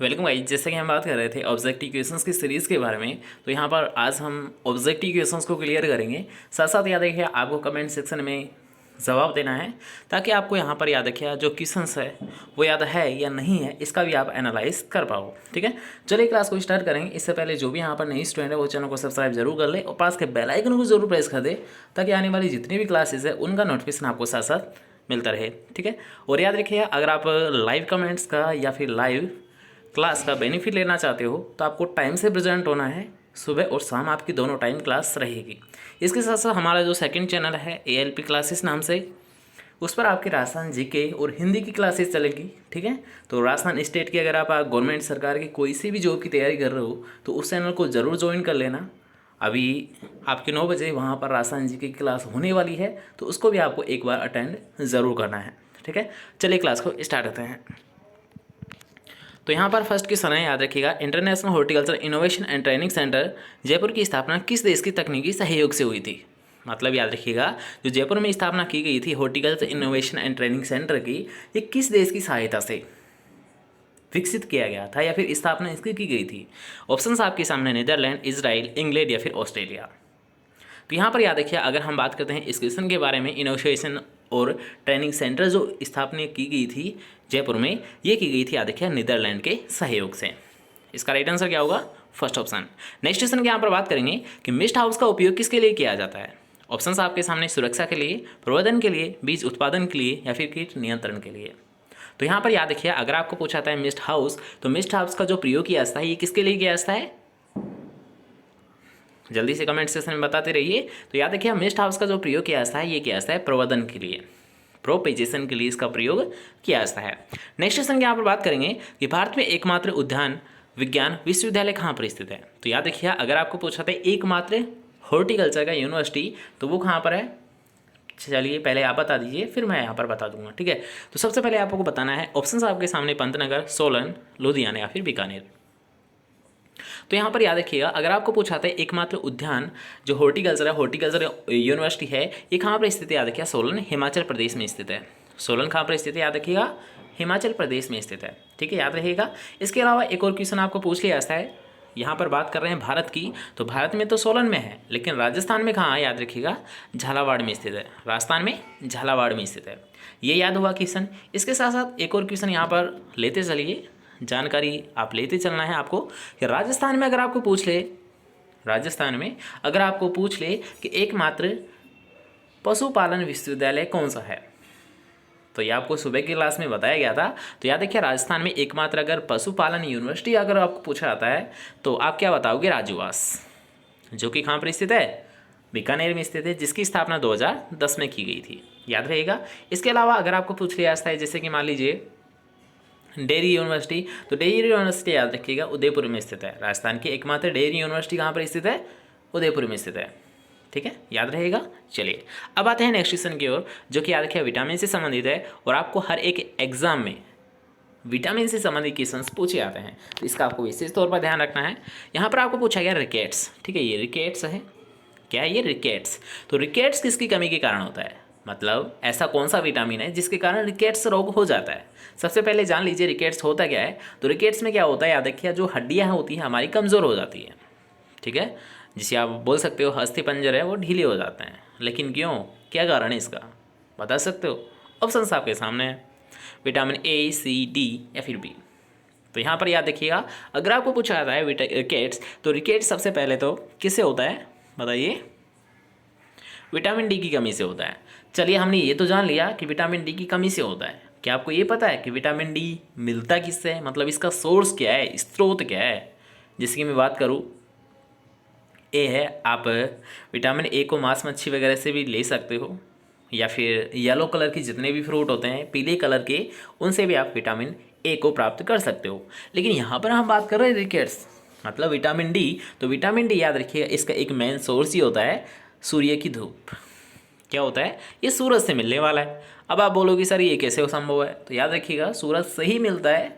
Welcome guys. जैसे कि हम बात कर रहे थे ऑब्जेक्टिव क्वेश्चंस की सीरीज़ के बारे में, तो यहाँ पर आज हम ऑब्जेक्टिव क्वेश्चंस को क्लियर करेंगे। साथ साथ याद रखिए आपको कमेंट सेक्शन में जवाब देना है, ताकि आपको यहाँ पर याद रखिए जो क्वेश्चंस है वो याद है या नहीं है, इसका भी आप एनालाइज कर पाओ। ठीक है, चलिए क्लास को स्टार्ट करेंगे। इससे पहले जो भी यहाँ पर नई स्टूडेंट है वो चैनल को सब्सक्राइब जरूर कर ले और पास के बेल आइकन को जरूर प्रेस कर दे, ताकि आने वाली जितनी भी क्लासेज है उनका नोटिफिकेशन आपको साथ साथ मिलता रहे। ठीक है, और याद रखिए अगर आप लाइव कमेंट्स का या फिर लाइव क्लास का बेनिफिट लेना चाहते हो तो आपको टाइम से प्रेजेंट होना है। सुबह और शाम आपकी दोनों टाइम क्लास रहेगी। इसके साथ साथ हमारा जो सेकंड चैनल है ALP क्लासेस नाम से, उस पर आपकी राजस्थान जीके और हिंदी की क्लासेस चलेगी। ठीक है, तो राजस्थान स्टेट की अगर आप गवर्नमेंट सरकार की कोई सी भी जॉब की तैयारी कर रहे हो तो उस चैनल को ज़रूर ज्वाइन कर लेना। अभी आपके 9 बजे वहाँ पर राजस्थान जीके की क्लास होने वाली है, तो उसको भी आपको एक बार अटेंड ज़रूर करना है। ठीक है, चलिए क्लास को स्टार्ट करते हैं। तो यहाँ पर फर्स्ट क्वेश्चन है, याद रखिएगा, international horticulture innovation and training centre Jaipur की स्थापना किस देश की तकनीकी सहयोग से हुई थी। मतलब याद रखिएगा, जो जयपुर में स्थापना की गई थी horticulture innovation and training centre की, ये किस देश की सहायता से विकसित किया गया था या फिर स्थापना इसकी की गई थी। ऑप्शंस आपके सामने, नीदरलैंड, इजराइल, इंग्लैंड या फिर ऑस्ट्रेलिया। तो यहाँ पर याद रखिए अगर हम बात करते हैं इस क्वेश्चन के बारे में, इनोवेशन और ट्रेनिंग सेंटर जो स्थापना की गई थी जयपुर में, ये की गई थी याद रखिए नीदरलैंड के सहयोग से। इसका राइट आंसर क्या होगा? First option. नेक्स्ट क्वेश्चन के यहाँ पर बात करेंगे कि मिस्ट हाउस का उपयोग किसके लिए किया जाता है। ऑप्शंस आपके सामने, सुरक्षा के लिए, प्रवर्धन के लिए, बीज उत्पादन के लिए या फिर कीट नियंत्रण के लिए। तो यहाँ पर याद रखिए अगर आपको पूछा जाता है मिस्ट हाउस, तो मिस्ट हाउस का जो प्रयोग किया जाता है ये किसके लिए किया जाता है? जल्दी से कमेंट सेक्शन में बताते रहिए। तो याद रखिए मिस्ट हाउस का जो प्रयोग किया जाता है ये किया जाता है प्रवर्धन के लिए, प्रोपेजेशन के लिए इसका प्रयोग किया जाता है। नेक्स्ट क्वेश्चन की यहाँ पर बात करेंगे कि भारत में एकमात्र उद्यान विज्ञान विश्वविद्यालय कहाँ पर स्थित है। तो याद रखिए अगर आपको पूछा था एकमात्र हॉर्टिकल्चर का यूनिवर्सिटी, तो वो कहाँ पर है? चलिए पहले आप बता दीजिए, फिर मैं यहाँ पर बता दूंगा। ठीक है, तो सबसे पहले आपको बताना है, ऑप्शंस आपके सामने, पंतनगर, सोलन, लुधियाना या फिर बीकानेर। तो यहाँ पर याद रखिएगा अगर आपको पूछा था एकमात्र उद्यान जो हॉर्टिकल्चर है, हॉर्टिकल्चर यूनिवर्सिटी है, ये कहाँ पर स्थित है? याद रखिएगा सोलन, हिमाचल प्रदेश में स्थित है। सोलन कहाँ पर स्थित है? याद रखिएगा हिमाचल प्रदेश में स्थित है। ठीक है, याद रहिएगा। इसके अलावा एक और क्वेश्चन आपको पूछ लिया जाता है, यहाँ पर बात कर रहे हैं भारत की, तो भारत में तो सोलन में है, लेकिन राजस्थान में कहाँ है? याद रखिएगा झालावाड़ में स्थित है। राजस्थान में झालावाड़ में स्थित है। ये याद हुआ क्वेश्चन। इसके साथ साथ एक और क्वेश्चन यहाँ पर लेते चलिए, जानकारी आप लेते चलना है आपको कि राजस्थान में अगर आपको पूछ ले, राजस्थान में अगर आपको पूछ ले कि एकमात्र पशुपालन विश्वविद्यालय कौन सा है, तो ये आपको सुबह की क्लास में बताया गया था। तो याद रखिए राजस्थान में एकमात्र अगर पशुपालन यूनिवर्सिटी अगर आपको पूछा जाता है तो आप क्या बताओगे? राजूवास, जो कि कहाँ पर स्थित है? बीकानेर में स्थित है, जिसकी स्थापना 2010 में की गई थी। याद रहेगा। इसके अलावा अगर आपको पूछ लिया जाता है जैसे कि मान लीजिए डेयरी यूनिवर्सिटी, तो डेयरी यूनिवर्सिटी याद रखिएगा उदयपुर में स्थित है। राजस्थान की एकमात्र डेयरी यूनिवर्सिटी कहाँ पर स्थित है? उदयपुर में स्थित है। ठीक है, याद रहेगा। चलिए अब आते हैं नेक्स्ट क्वेश्चन की ओर, जो कि याद रखिए विटामिन से संबंधित है और आपको हर एक एग्जाम में विटामिन से संबंधित क्वेश्चन पूछे जाते हैं, तो इसका आपको विशेष तौर पर ध्यान रखना है। यहाँ पर आपको पूछा गया रिकेट्स। ठीक है, ये रिकेट्स है। क्या है ये? रिकेट्स। तो रिकेट्स किसकी कमी के कारण होता है? मतलब ऐसा कौन सा विटामिन है जिसके कारण रिकेट्स रोग हो जाता है? सबसे पहले जान लीजिए रिकेट्स होता क्या है। तो रिकेट्स में क्या होता है, याद रखिए जो हड्डियाँ होती हैं हमारी कमज़ोर हो जाती हैं। ठीक है, जिसे आप बोल सकते हो अस्थि पंजर है वो ढीले हो जाते हैं। लेकिन क्यों, क्या कारण है इसका, बता सकते हो? ऑप्शंस आपके सामने है, विटामिन A, C, D या फिर B। तो यहाँ पर याद रखिएगा अगर आपको पूछा जाता है रिकेट्स, तो रिकेट्स सबसे पहले तो किससे होता है बताइए? विटामिन डी की कमी से होता है। चलिए हमने ये तो जान लिया कि विटामिन डी की कमी से होता है। क्या आपको ये पता है कि विटामिन डी मिलता किससे है? मतलब इसका सोर्स क्या है, स्रोत क्या है? जिसकी मैं बात करूँ, ए है, आप विटामिन ए को मांस मच्छी वगैरह से भी ले सकते हो, या फिर येलो कलर के जितने भी फ्रूट होते हैं पीले कलर के, उनसे भी आप विटामिन ए को प्राप्त कर सकते हो। लेकिन यहाँ पर हम बात कर रहे हैं रिकेट्स मतलब विटामिन डी। तो विटामिन डी याद रखिएगा इसका एक मेन सोर्स ही होता है सूर्य की धूप। क्या होता है? ये सूरज से मिलने वाला है। अब आप बोलोगे सर ये कैसे संभव है? तो याद रखिएगा सूरज से ही मिलता है।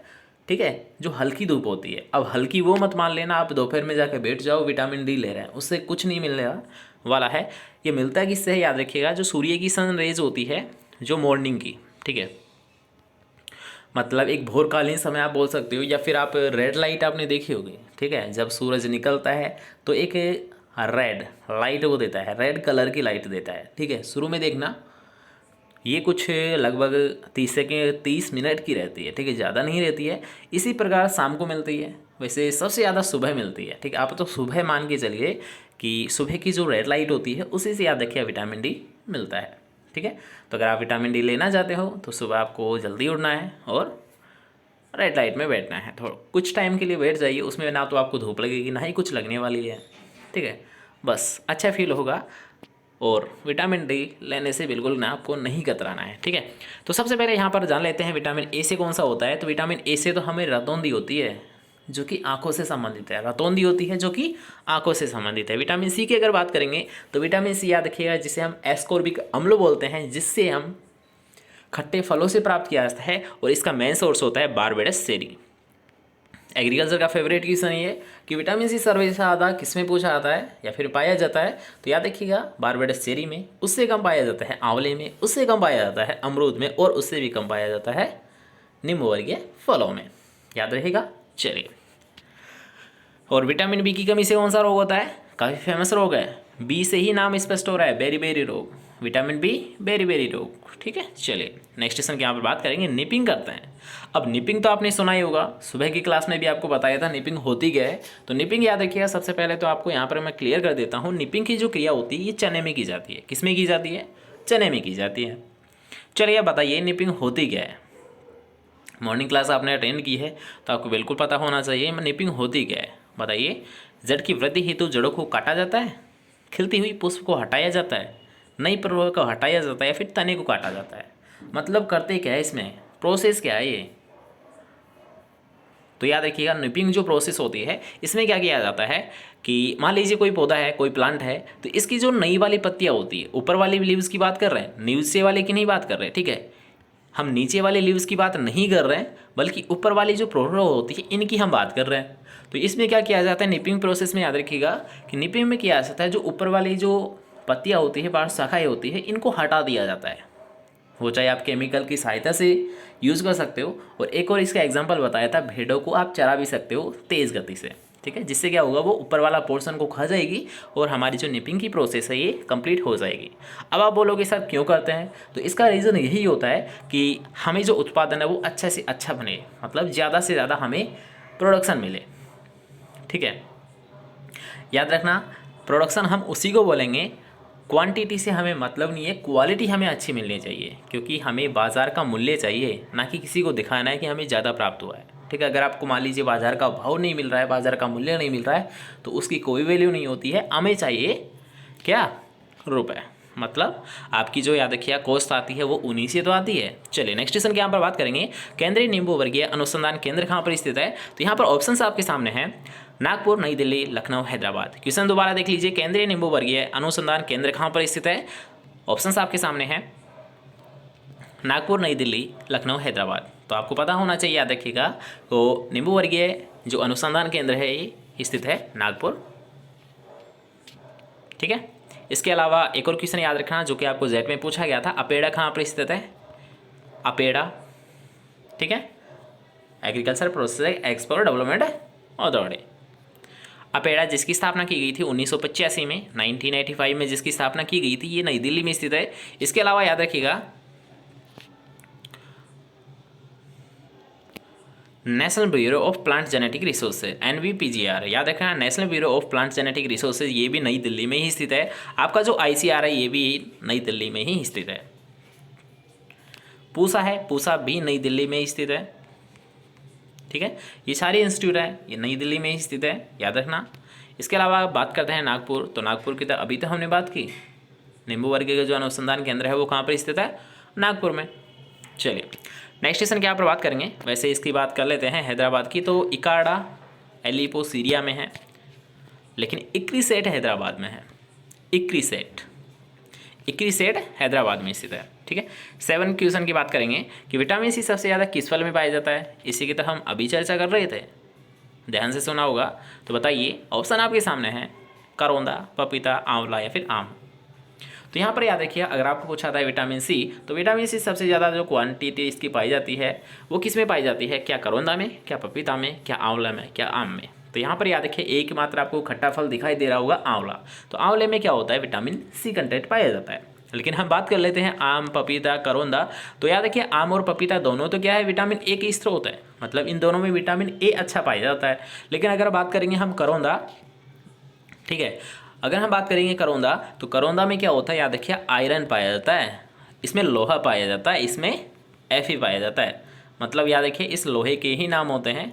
ठीक है, जो हल्की धूप होती है। अब हल्की वो मत मान लेना आप दोपहर में जाके बैठ जाओ विटामिन डी ले रहे हैं, उससे कुछ नहीं मिलने वाला है। ये मिलता है किससे है? याद रखिएगा जो सूर्य की सन रेज होती है जो मॉर्निंग की। ठीक है, मतलब एक भोरकालीन समय आप बोल सकते हो, या फिर आप रेड लाइट आपने देखी होगी, ठीक है, जब सूरज निकलता है तो एक रेड लाइट वो देता है, रेड कलर की लाइट देता है, ठीक है। शुरू में देखना ये कुछ लगभग 30 मिनट की रहती है, ठीक है, ज़्यादा नहीं रहती है। इसी प्रकार शाम को मिलती है, वैसे सबसे ज़्यादा सुबह मिलती है, ठीक है। आप तो सुबह मान के चलिए कि सुबह की जो रेड लाइट होती है उसी से याद रखिए विटामिन डी मिलता है, ठीक है। तो अगर आप विटामिन डी लेना चाहते हो तो सुबह आपको जल्दी उठना है और रेड लाइट में बैठना है, थोड़ा कुछ टाइम के लिए बैठ जाइए, उसमें ना तो आपको धूप लगेगी ना ही कुछ लगने वाली है, ठीक है। बस अच्छा फील होगा, और विटामिन डी लेने से बिल्कुल ना आपको नहीं कतराना है, ठीक है। तो सबसे पहले यहाँ पर जान लेते हैं विटामिन ए से कौन सा होता है। तो विटामिन ए से तो हमें रतौंधी होती है जो कि आंखों से संबंधित है, रतौंधी होती है जो कि आंखों से संबंधित है। विटामिन सी की अगर बात करेंगे तो विटामिन सी याद रखिएगा जिसे हम एस्कॉर्बिक अम्ल बोलते हैं, जिससे हम खट्टे फलों से प्राप्त किया जाता है, और इसका मेन सोर्स होता है बारबेडस सेरी। एग्रीकल्चर का फेवरेट क्वेश्चन ये कि विटामिन सी सर्वे से ज़्यादा किस में पूछा जाता है या फिर पाया जाता है, तो याद रखिएगा बारबेडस चेरी में, उससे कम पाया जाता है आंवले में, उससे कम पाया जाता है अमरूद में, और उससे भी कम पाया जाता है नींबू वर्गीय फलों में, याद रहेगा। चलिए, और विटामिन बी की कमी से कौन सा रोग होता है, काफ़ी फेमस रोग है, बी से ही नाम स्पष्ट हो रहा है, बेरी बेरी रोग, विटामिन बी बेरी बेरी रोग, ठीक है। चलिए नेक्स्ट क्वेश्चन की यहाँ पर बात करेंगे, निपिंग करते हैं। अब निपिंग तो आपने सुना ही होगा, सुबह की क्लास में भी आपको बताया था निपिंग होती क्या है। तो निपिंग याद रखिएगा, सबसे पहले तो आपको यहाँ पर मैं क्लियर कर देता हूँ, निपिंग की जो क्रिया होती है ये चने में की जाती है। किस में की जाती है, चने में की जाती है। चलिए बताइए निपिंग होती क्या है। मॉर्निंग क्लास आपने अटेंड की है तो आपको बिल्कुल पता होना चाहिए निपिंग होती क्या है। बताइए, जड़ की वृद्धि हेतु जड़ों को काटा जाता है, खिलती हुई पुष्प को हटाया जाता है, नई प्रवाह को हटाया जाता है, या फिर तने को काटा जाता है। मतलब करते क्या है, इसमें प्रोसेस क्या है ये। तो याद रखिएगा निपिंग जो प्रोसेस होती है इसमें क्या किया जाता है कि मान लीजिए कोई पौधा है, कोई प्लांट है, तो इसकी जो नई वाली पत्तियां होती है, ऊपर वाली लीव्स की बात कर रहे हैं, नीचे वाले की नहीं बात कर रहे हैं, ठीक है। हम नीचे वाले लीव्स की बात नहीं कर रहे हैं, बल्कि ऊपर वाली जो प्रोड्रो होती है इनकी हम बात कर रहे हैं। तो इसमें क्या किया जाता है निपिंग प्रोसेस में, याद रखिएगा कि निपिंग में किया जाता है जो ऊपर वाली जो पत्तियां होती है, पार्श्व शाखाएं होती है, इनको हटा दिया जाता है। वो चाहे आप केमिकल की सहायता से यूज़ कर सकते हो, और एक और इसका एग्जांपल बताया था, भेड़ों को आप चरा भी सकते हो तेज़ गति से, ठीक है, जिससे क्या होगा वो ऊपर वाला पोर्शन को खा जाएगी और हमारी जो निपिंग की प्रोसेस है ये कंप्लीट हो जाएगी। अब आप बोलोगे सर क्यों करते हैं, तो इसका रीज़न यही होता है कि हमें जो उत्पादन है वो अच्छे से अच्छा बने, मतलब ज़्यादा से ज़्यादा हमें प्रोडक्शन मिले, ठीक है। याद रखना प्रोडक्शन हम उसी को बोलेंगे, क्वांटिटी से हमें मतलब नहीं है, क्वालिटी हमें अच्छी मिलनी चाहिए, क्योंकि हमें बाज़ार का मूल्य चाहिए, ना कि किसी को दिखाना है कि हमें ज़्यादा प्राप्त हुआ है, ठीक है। अगर आपको मान लीजिए बाज़ार का भाव नहीं मिल रहा है, बाज़ार का मूल्य नहीं मिल रहा है, तो उसकी कोई वैल्यू नहीं होती है। हमें चाहिए क्या, रुपए, मतलब आपकी जो याद रखिए कॉस्ट आती है वो उन्हीं से तो आती है। चलिए नेक्स्ट क्वेश्चन के यहाँ पर बात करेंगे, केंद्रीय नींबू वर्गीय अनुसंधान केंद्र कहाँ पर स्थित है। तो यहाँ पर ऑप्शन आपके सामने हैं, नागपुर, नई दिल्ली, लखनऊ, हैदराबाद। क्वेश्चन दोबारा देख लीजिए, केंद्रीय नींबू वर्गीय अनुसंधान केंद्र कहाँ पर स्थित है। ऑप्शन आपके सामने हैं, नागपुर, नई दिल्ली, लखनऊ, हैदराबाद। तो आपको पता होना चाहिए, याद रखिएगा, तो नींबू वर्गीय जो अनुसंधान केंद्र है ये स्थित है नागपुर, ठीक है। इसके अलावा एक और क्वेश्चन याद रखना जो कि आपको जेट में पूछा गया था, अपेड़ा कहाँ पर स्थित है, अपेड़ा, ठीक है, agriculture process export development authority. APEDA जिसकी स्थापना की गई थी 1985 में, 1985 में जिसकी स्थापना की गई थी, ये नई दिल्ली में स्थित है। इसके अलावा याद रखिएगा national bureau of plant genetic resources, NBPGR, याद रखना national bureau of plant genetic resources, ये भी नई दिल्ली में ही स्थित है। आपका जो ICR है ये भी नई दिल्ली में ही स्थित है। पूसा है, पूसा भी नई दिल्ली में ही स्थित है, ठीक है। ये सारी इंस्टीट्यूट है ये नई दिल्ली में ही स्थित है, याद रखना। इसके अलावा बात करते हैं नागपुर, तो नागपुर की तो अभी तो हमने बात की, नींबू वर्गीय का जो अनुसंधान केंद्र है वो कहाँ पर स्थित है, नागपुर में। चलिए नेक्स्ट क्वेश्चन क्या पर बात करेंगे, वैसे इसकी बात कर लेते हैं हैदराबाद की। तो इकार्डा एलिपोसीरिया में है, लेकिन इक्रीसेट हैदराबाद में है, इक्रीसेट हैदराबाद में स्थित है, ठीक है। 7 क्वेश्चन की बात करेंगे कि विटामिन सी सबसे ज़्यादा किस फल में पाया जाता है। इसी की तो हम अभी चर्चा कर रहे थे, ध्यान से सुना होगा। तो बताइए, ऑप्शन आपके सामने है, करौंदा, पपीता, आंवला या फिर आम। तो यहाँ पर याद रखिए, अगर आपको पूछा था विटामिन सी, तो विटामिन सी सबसे ज़्यादा जो क्वांटिटी इसकी पाई जाती है वो किस में पाई जाती है? क्या करौंदा में, क्या पपीता में, क्या आंवला में, क्या आम में? तो यहाँ पर याद रखिए, एक मात्र आपको खट्टा फल दिखाई दे रहा होगा, आंवला। तो आंवले में क्या होता है? विटामिन सी कंटेंट पाया जाता है। लेकिन हम बात कर लेते हैं आम, पपीता, करौंदा। तो याद रखिए, आम और पपीता दोनों तो क्या है? विटामिन ए के स्रोत है, मतलब इन दोनों में विटामिन ए अच्छा पाया जाता है। लेकिन अगर बात करेंगे हम करौंदा, ठीक है, अगर हम बात करेंगे करौंदा, तो करौंदा में क्या होता है? याद रखिए, आयरन पाया जाता है, इसमें लोहा पाया जाता है, इसमें Fe पाया जाता है। मतलब याद रखिए, इस लोहे के ही नाम होते हैं,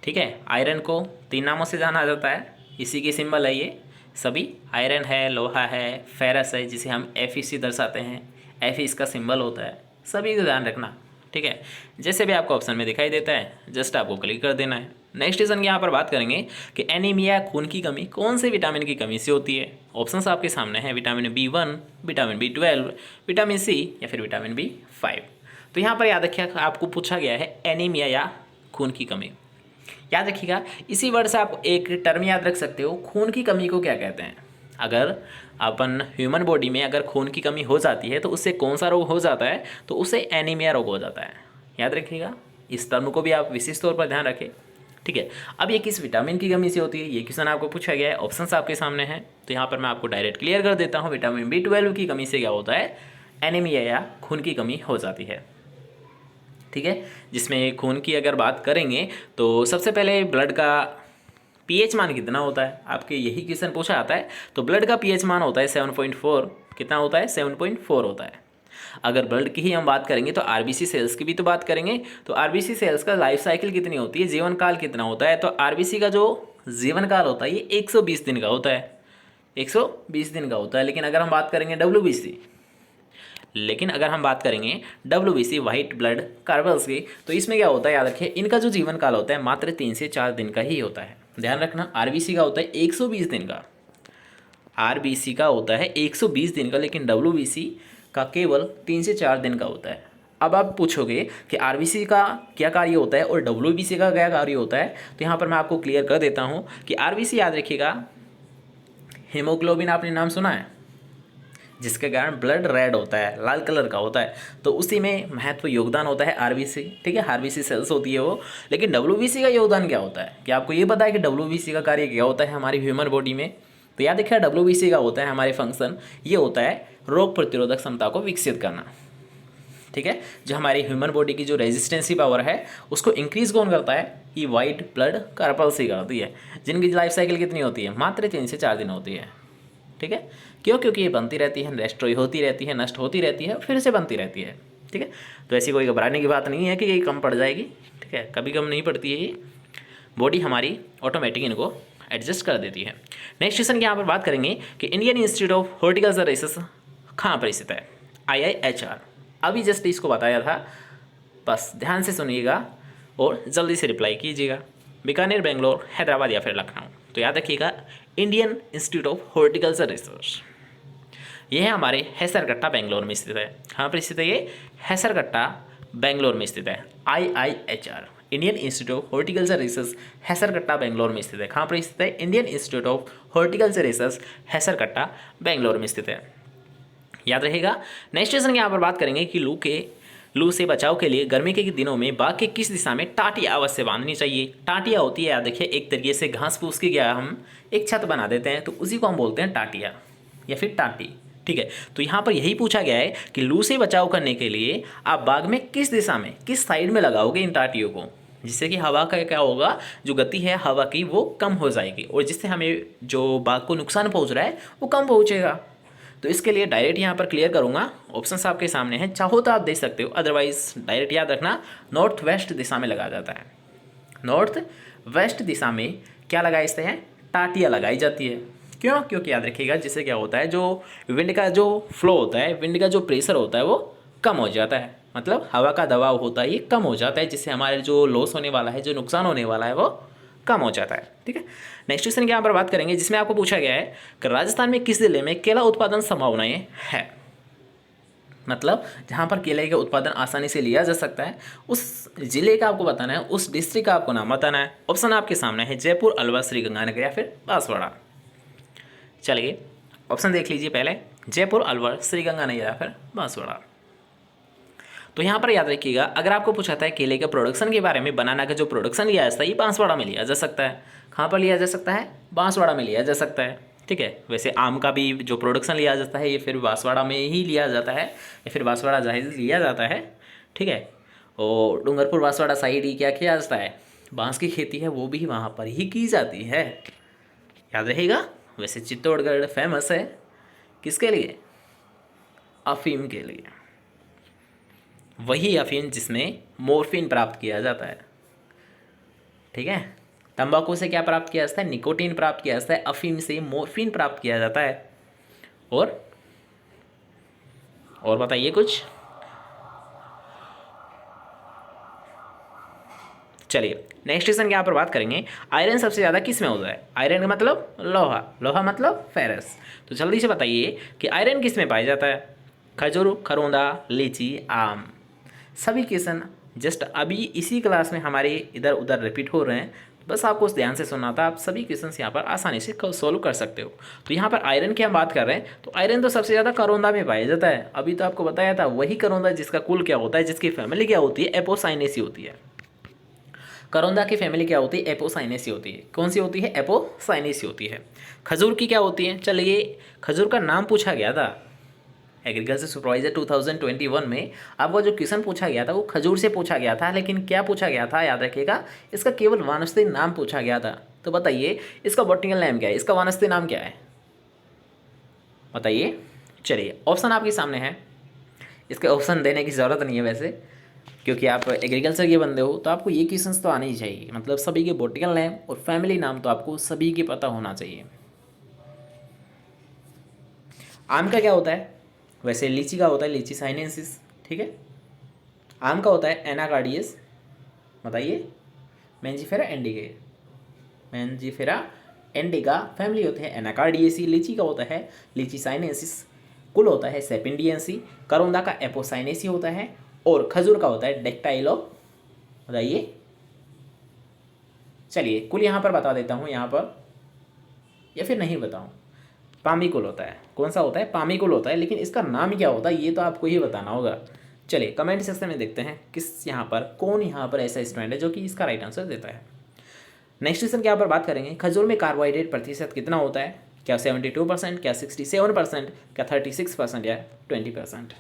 ठीक है। आयरन को 3 नामों से जाना जाता है, इसी की सिंबल है ये सभी। आयरन है, लोहा है, फेरस है, जिसे हम Fe दर्शाते हैं, Fe इसका सिंबल होता है। सभी का ध्यान रखना, ठीक है। जैसे भी आपको ऑप्शन में दिखाई देता है, जस्ट आपको क्लिक कर देना है। नेक्स्ट क्वेश्चन की यहाँ पर बात करेंगे कि एनीमिया, खून की कमी, कौन से विटामिन की कमी से होती है? ऑप्शंस आपके सामने हैं, vitamin B1, vitamin B12, vitamin C या फिर विटामिन B5। तो यहाँ पर याद रखिए, आपको पूछा गया है एनीमिया या खून की कमी। याद रखिएगा, इसी वर्ड से आप एक टर्म याद रख सकते हो, खून की कमी को क्या कहते हैं। अगर अपन ह्यूमन बॉडी में अगर खून की कमी हो जाती है तो उससे कौन सा रोग हो जाता है? तो उससे एनीमिया रोग हो जाता है। याद रखिएगा, इस टर्म को भी आप विशेष तौर पर ध्यान रखें, ठीक है। अब ये किस विटामिन की कमी से होती है, ये क्वेश्चन आपको पूछा गया है, ऑप्शंस आपके सामने हैं। तो यहाँ पर मैं आपको डायरेक्ट क्लियर कर देता हूँ, विटामिन B12 की कमी से क्या होता है? एनीमिया या खून की कमी हो जाती है, ठीक है। जिसमें खून की अगर बात करेंगे तो सबसे पहले ब्लड का पीएच मान कितना होता है, आपके यही क्वेश्चन पूछा आता है। तो ब्लड का पीएच मान होता है 7.4। कितना होता है? 7.4 होता है। अगर ब्लड की ही हम बात करेंगे तो आरबीसी सेल्स की भी तो बात करेंगे। तो आरबीसी सेल्स का लाइफ साइकिल कितनी होती है, जीवन काल कितना होता है? तो आरबीसी का जो जीवन काल होता है ये 120 दिन का होता है, 120 दिन का होता है। लेकिन अगर हम बात करेंगे डब्ल्यूबीसी वाइट ब्लड कार्बल्स की, तो इसमें क्या होता है? याद रखिए, इनका जो जीवन काल होता है मात्र 3 से 4 दिन का ही होता है। ध्यान रखना, आरबीसी का होता है 120 दिन का, आरबीसी का होता है 120 दिन का, लेकिन डब्ल्यूबीसी का केवल 3 से 4 दिन का होता है। अब आप पूछोगे कि आरबीसी का क्या कार्य होता है और डब्ल्यूबीसी का क्या कार्य होता है, तो यहाँ पर मैं आपको क्लियर कर देता हूँ कि आरबीसी, याद रखिएगा, हीमोग्लोबिन आपने नाम सुना है, जिसके कारण ब्लड रेड होता है, लाल कलर का होता है, तो उसी में महत्व योगदान होता है आरबीसी, ठीक है। आरबीसी सेल्स होती है वो। लेकिन डब्ल्यूबीसी का योगदान क्या होता है? क्या आपको ये पता है कि डब्ल्यूबीसी का कार्य क्या होता है हमारी ह्यूमन बॉडी में? तो याद रखिए, डब्ल्यूबीसी का होता है हमारे फंक्शन, ये होता है रोग प्रतिरोधक क्षमता को विकसित करना, ठीक है। जो हमारी ह्यूमन बॉडी की जो रेजिस्टेंसी पावर है उसको इंक्रीज कौन करता है? ये वाइट ब्लड कार्पल्स ही करती है, जिनकी लाइफ साइकिल कितनी होती है? मात्र 3 से 4 दिन होती है, ठीक है। क्यों? क्योंकि ये बनती रहती है, डिस्ट्रॉय होती रहती है, नष्ट होती रहती है, फिर से बनती रहती है, ठीक है। तो ऐसी कोई घबराने की बात नहीं है कि ये कम पड़ जाएगी, ठीक है, कभी कम नहीं पड़ती है, ये बॉडी हमारी ऑटोमेटिक इनको एडजस्ट कर देती है। नेक्स्ट क्वेश्चन की यहाँ पर बात करेंगे कि Indian Institute of Horticulture research कहाँ पर स्थित है? IIHR। अभी जस्ट इसको बताया था, बस ध्यान से सुनिएगा और जल्दी से रिप्लाई कीजिएगा। बीकानेर, बेंगलोर, हैदराबाद या फिर लखनऊ। तो याद रखिएगा, Indian Institute of Horticulture research ये है हमारे हैसरगट्टा, बेंगलोर में स्थित है। कहाँ पर स्थित है ये? हैसरगट्टा, बेंगलोर में स्थित है। IIHR, Indian Institute of Horticulture Research, Hesaraghatta, Bangalore में स्थित है। कहाँ पर स्थित है? Indian Institute of Horticulture Research, Hesaraghatta, Bangalore में स्थित है। याद रहेगा। नेक्स्ट क्वेश्चन की यहाँ पर बात करेंगे कि लू से बचाव के लिए गर्मी के दिनों में बाग के किस दिशा में टाटियाँ अवश्य बांधनी चाहिए? टाटियाँ होती है, याद देखिए, एक तरीके से घास फूस की क्या हम एक छत बना देते हैं, तो उसी को हम बोलते हैं टाटियाँ या फिर टाटी, ठीक है। तो यहाँ पर यही पूछा गया है कि लू से बचाव करने के लिए आप बाग में किस दिशा में, किस साइड में लगाओगे इन टाटियों को, जिससे कि हवा का क्या होगा, जो गति है हवा की वो कम हो जाएगी और जिससे हमें जो बाग को नुकसान पहुँच रहा है वो कम पहुँचेगा। तो इसके लिए डायरेक्ट यहाँ पर क्लियर करूँगा, ऑप्शंस आपके सामने हैं, चाहो तो आप देख सकते हो, अदरवाइज डायरेक्ट याद रखना, नॉर्थ वेस्ट दिशा में लगाया जाता है। नॉर्थ वेस्ट दिशा में क्या लगाई जाते हैं? टाटियाँ लगाई जाती है। क्यों? क्योंकि याद रखिएगा, जिससे क्या होता है, जो विंड का जो फ्लो होता है, विंड का जो प्रेशर होता है वो कम हो जाता है, मतलब हवा का दबाव होता है ये कम हो जाता है, जिससे हमारे जो लॉस होने वाला है, जो नुकसान होने वाला है वो कम हो जाता है, ठीक है। नेक्स्ट क्वेश्चन की यहाँ पर बात करेंगे, जिसमें आपको पूछा गया है कि राजस्थान में किस जिले में केला उत्पादन संभावनाएं है? मतलब जहाँ पर केले का उत्पादन आसानी से लिया जा सकता है, उस जिले का आपको बताना है, उस डिस्ट्रिक्ट का आपको नाम बताना है। ऑप्शन आपके सामने है, जयपुर, अलवर, श्रीगंगानगर या फिर बांसवाड़ा। चलिए ऑप्शन देख लीजिए पहले। जयपुर, अलवर, श्रीगंगानगर या फिर बांसवाड़ा। तो यहाँ पर याद रखिएगा, अगर आपको पूछा था केले के प्रोडक्शन के बारे में, बनाना का जो प्रोडक्शन लिया जाता है ये बांसवाड़ा में लिया जा सकता है। कहाँ पर लिया जा सकता है? बांसवाड़ा में लिया जा सकता है। ठीक है, वैसे आम का भी जो प्रोडक्शन लिया जाता है ये फिर बांसवाड़ा में ही लिया जाता है, या फिर बांसवाड़ा जाहिर लिया जाता है। ठीक है, और डूंगरपुर बांसवाड़ा साइड ही क्या किया जाता है? बांस की खेती है वो भी वहाँ पर ही की जाती है, याद रहेगा। वैसे चित्तौड़गढ़ फेमस है किसके लिए? अफीम के लिए। वही अफीम जिसमें मोर्फिन प्राप्त किया जाता है। ठीक है, तंबाकू से क्या प्राप्त किया जाता है? निकोटीन प्राप्त किया जाता है। अफीम से मोर्फिन प्राप्त किया जाता है। और बताइए कुछ। चलिए नेक्स्ट क्वेश्चन यहाँ पर बात करेंगे, आयरन सबसे ज़्यादा किस में होता है? आयरन का मतलब लोहा, लोहा मतलब फेरस। तो जल्दी से बताइए कि आयरन किस में पाया जाता है? खजूर, खरोंदा, लीची, आम। सभी क्वेश्चन जस्ट अभी इसी क्लास में हमारे इधर उधर रिपीट हो रहे हैं, बस आपको उस ध्यान से सुनना था। आप सभी क्वेश्चन यहाँ पर आसानी से सोल्व कर सकते हो। तो यहाँ पर आयरन की हम बात कर रहे हैं, तो आयरन तो सबसे ज़्यादा करौंदा में पाया जाता है। अभी तो आपको बताया था वही करौंदा जिसका कुल क्या होता है, जिसकी फैमिली क्या होती है? एपोसाइनेसी होती है। करौंदा की फैमिली क्या होती है? एपोसाइनेसी होती है। कौन सी होती है? एपोसाइनेसी होती है। खजूर की क्या होती है? चलिए, खजूर का नाम पूछा गया था एग्रीकल्चर सुपरवाइजर 2021 में। आपको जो क्वेश्चन पूछा गया था वो खजूर से पूछा गया था, लेकिन क्या पूछा गया था याद रखिएगा, इसका केवल वानस्पतिक नाम पूछा गया था। तो बताइए इसका बॉटनिकल नेम क्या है? इसका वानस्पतिक नाम क्या है? बताइए। चलिए ऑप्शन आपके सामने है, इसके ऑप्शन देने की ज़रूरत नहीं है वैसे, क्योंकि आप एग्रीकल्चर के बंदे हो तो आपको ये क्वेश्चंस तो आने ही चाहिए। मतलब सभी के बॉटनिकल नेम और फैमिली नाम तो आपको सभी के पता होना चाहिए। आम का क्या होता है? वैसे लीची का होता है लीची साइनेंसिस। ठीक है, आम का होता है एनाकार्डियस। बताइए। Mangifera indica, Mangifera indica family होते हैं एनाकार्डियेसी। लीची का होता है लीची साइनेंसिस। कुल होता है सेपिंडियंसी। करौंदा का एपोसाइनेसी होता है। और खजूर का होता है डेक्टाइलो। बताइए। चलिए कुल यहाँ पर बता देता हूँ, यहाँ पर या फिर नहीं बताऊँ। पामीकुल होता है। कौन सा होता है? पामीकुल होता है, लेकिन इसका नाम क्या होता है ये तो आपको ही बताना होगा। चलिए कमेंट सेक्शन में देखते हैं किस यहाँ पर कौन यहाँ पर ऐसा स्टूडेंट है जो कि इसका राइट आंसर देता है। नेक्स्ट क्वेश्चन के यहाँ पर बात करेंगे, खजूर में कार्बोहाइड्रेट प्रतिशत कितना होता है? क्या 72%, क्या 67%, क्या 36% या 20%?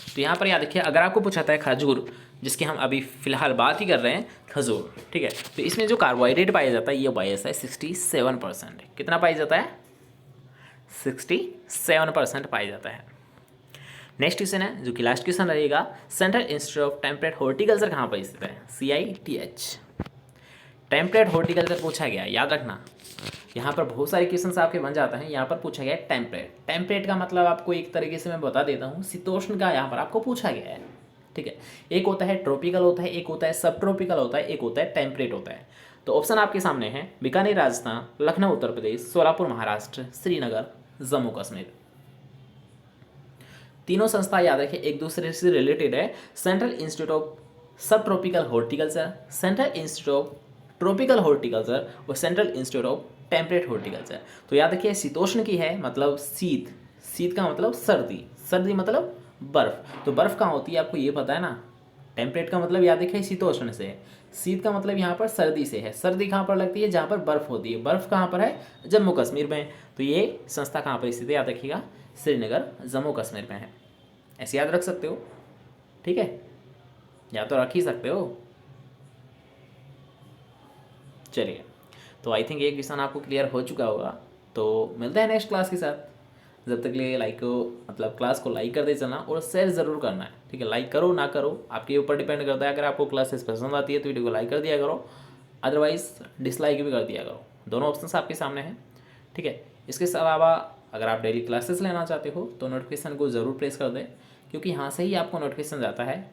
तो यहाँ पर याद रखिए, अगर आपको पूछा है खजूर, जिसकी हम अभी फिलहाल बात ही कर रहे हैं खजूर, ठीक है, तो इसमें जो कार्बोहाइड्रेट पाया जाता है ये पाया जाता है 67%। कितना पाया जाता है? 67% पाया जाता है। नेक्स्ट क्वेश्चन है जो कि लास्ट क्वेश्चन रहेगा, central institute of temperate horticulture कहाँ पर स्थित है? CITH। टेम्परेट हॉर्टिकल्चर पूछा गया, याद रखना। यहाँ पर बहुत सारे क्वेश्चंस आपके बन जाते हैं। यहाँ पर पूछा गया है टेम्परेट। टेम्परेट का मतलब आपको एक तरीके से मैं बता देता हूँ, शीतोष्ण का यहाँ पर आपको पूछा गया है। ठीक है, एक होता है ट्रॉपिकल होता है, एक होता है सब ट्रॉपिकल होता है, एक होता है टेम्परेट होता है। तो ऑप्शन आपके सामने है बीकानेर राजस्थान, लखनऊ उत्तर प्रदेश, सोलापुर महाराष्ट्र, श्रीनगर जम्मू कश्मीर। तीनों संस्था याद रखिए एक दूसरे से रिलेटेड है। Central institute of sub tropical horticulture, central institute of tropical horticulture और central institute of temperate horticulture. तो याद रखिए शीतोष्ण की है मतलब शीत, शीत का मतलब सर्दी, सर्दी मतलब बर्फ। तो बर्फ कहाँ होती है आपको ये पता है ना। टेम्परेट का मतलब याद रखिए शीतोष्ण से है, शीत का मतलब यहाँ पर सर्दी से है। सर्दी कहाँ पर लगती है? जहाँ पर बर्फ होती है। बर्फ कहाँ पर है? जम्मू कश्मीर में। तो ये संस्था कहाँ पर स्थित है? याद रखिएगा श्रीनगर जम्मू कश्मीर में है। ऐसे याद रख सकते हो, ठीक है, या तो रख ही सकते हो। चलिए, तो आई थिंक ये क्वेश्चन आपको क्लियर हो चुका होगा। तो मिलते हैं नेक्स्ट क्लास के साथ। जब तक लिए लाइक को मतलब क्लास को लाइक कर दे चलना और शेयर ज़रूर करना है। ठीक है, लाइक करो ना करो आपके ऊपर डिपेंड करता है। अगर आपको क्लासेस पसंद आती है तो वीडियो को लाइक कर दिया करो, अदरवाइज़ डिसलाइक भी कर दिया करो। दोनों ऑप्शन आपके सामने हैं। ठीक है, इसके अलावा अगर आप डेली क्लासेस लेना चाहते हो तो नोटिफिकेशन को ज़रूर प्रेस कर दें, क्योंकि यहाँ से ही आपको नोटिफिकेशन जाता है।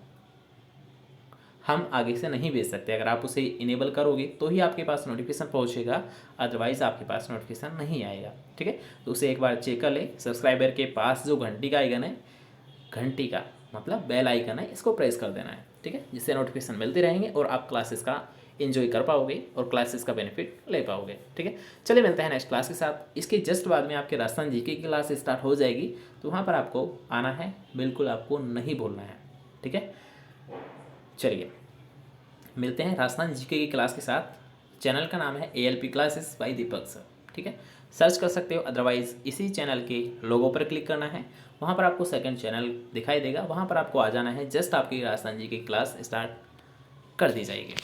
हम आगे से नहीं भेज सकते। अगर आप उसे इनेबल करोगे तो ही आपके पास नोटिफिकेशन पहुंचेगा, अदरवाइज़ आपके पास नोटिफिकेशन नहीं आएगा। ठीक है, तो उसे एक बार चेक कर ले। सब्सक्राइबर के पास जो घंटी का आइकन है, घंटी का मतलब बेल आइकन है, इसको प्रेस कर देना है, ठीक है, जिससे नोटिफिकेशन मिलते रहेंगे और आप क्लासेस का एंजॉय कर पाओगे और क्लासेस का बेनिफिट ले पाओगे, ठीक है। चलिए मिलते हैं नेक्स्ट क्लास के साथ। इसके जस्ट बाद में आपके राजस्थान जीके की क्लास स्टार्ट हो जाएगी, तो वहाँ पर आपको आना है, बिल्कुल आपको नहीं भूलना है, ठीक है। चलिए मिलते हैं राजस्थान जीके की क्लास के साथ। चैनल का नाम है ALP क्लासेस बाय दीपक सर, ठीक है, सर्च कर सकते हो। अदरवाइज़ इसी चैनल के लोगो पर क्लिक करना है, वहाँ पर आपको सेकंड चैनल दिखाई देगा, वहाँ पर आपको आ जाना है, जस्ट आपकी राजस्थान जी की क्लास स्टार्ट कर दी जाएगी।